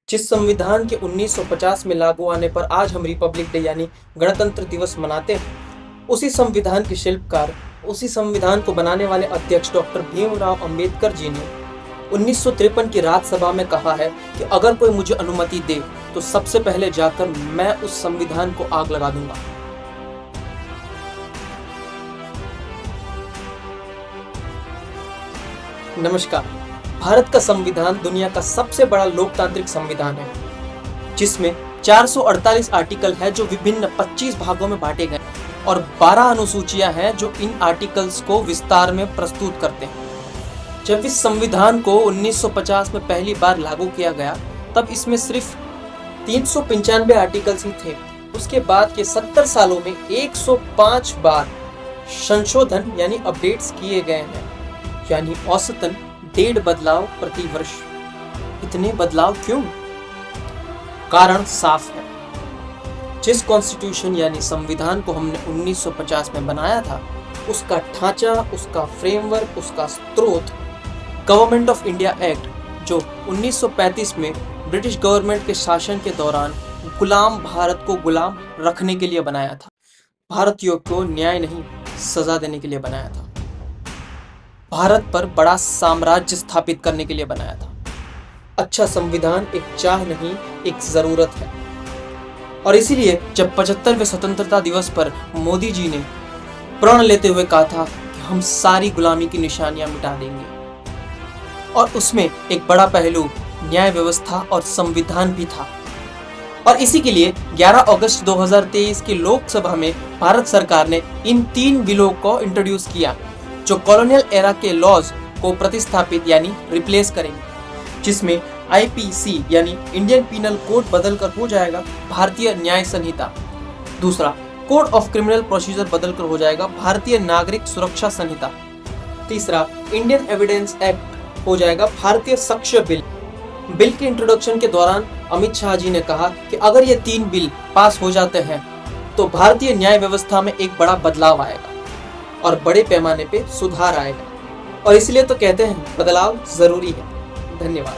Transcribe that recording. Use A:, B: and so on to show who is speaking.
A: जिस संविधान के 1950 में लागू आने पर आज हम रिपब्लिक डे यानी गणतंत्र दिवस मनाते हैं, उसी संविधान के शिल्पकार, उसी संविधान को बनाने वाले अध्यक्ष डॉक्टर भीमराव अंबेडकर जी ने 1953 की राज्यसभा में कहा है कि अगर कोई मुझे अनुमति दे तो सबसे पहले जाकर मैं उस संविधान को आग लगा दूंगा। नमस्कार। भारत का संविधान दुनिया का सबसे बड़ा लोकतांत्रिक संविधान है, जिसमें 448 आर्टिकल है जो विभिन्न 25 भागों में बांटे गए और 12 अनुसूचियां हैं जो इन आर्टिकल्स को विस्तार में प्रस्तुत करते हैं। जब इस संविधान को 1950 में पहली बार लागू किया गया तब इसमें सिर्फ 395 आर्टिकल्स ही थे। उसके बाद के 70 सालों में 105 बार संशोधन यानी अपडेट्स किए गए हैं, यानी औसतन 1.5 बदलाव प्रति वर्ष। इतने बदलाव क्यों? कारण साफ है। जिस कॉन्स्टिट्यूशन यानी संविधान को हमने 1950 में बनाया था, उसका ढांचा, उसका फ्रेमवर्क, उसका स्रोत गवर्नमेंट ऑफ इंडिया एक्ट जो 1935 में ब्रिटिश गवर्नमेंट के शासन के दौरान गुलाम भारत को गुलाम रखने के लिए बनाया था। भारतीयों को न्याय नहीं, सजा देने के लिए बनाया था। भारत पर बड़ा साम्राज्य स्थापित करने के लिए बनाया था। अच्छा संविधान एक चाह नहीं, एक जरूरत है। और इसीलिए जब 75वें स्वतंत्रता दिवस पर मोदी जी ने प्रण लेते हुए कहा था कि हम सारी गुलामी की निशानियां मिटा देंगे, और उसमें एक बड़ा पहलू न्याय व्यवस्था और संविधान भी था। और इसी के लिए 11 अगस्त 2023 की लोकसभा में भारत सरकार ने इन 3 बिलों को इंट्रोड्यूस किया जो कॉलोनियल एरा के लॉज को प्रतिस्थापित यानी रिप्लेस करेंगे, जिसमें आईपीसी यानी इंडियन पीनल कोड बदलकर हो जाएगा भारतीय न्याय संहिता। दूसरा, कोड ऑफ क्रिमिनल प्रोसीजर बदलकर हो जाएगा भारतीय नागरिक सुरक्षा संहिता। तीसरा, इंडियन एविडेंस एक्ट हो जाएगा भारतीय साक्ष्य बिल। बिल के इंट्रोडक्शन के दौरान अमित शाह जी ने कहा कि अगर ये 3 बिल पास हो जाते हैं तो भारतीय न्याय व्यवस्था में एक बड़ा बदलाव आएगा और बड़े पैमाने पे सुधार आएगा। और इसलिए तो कहते हैं बदलाव जरूरी है। धन्यवाद।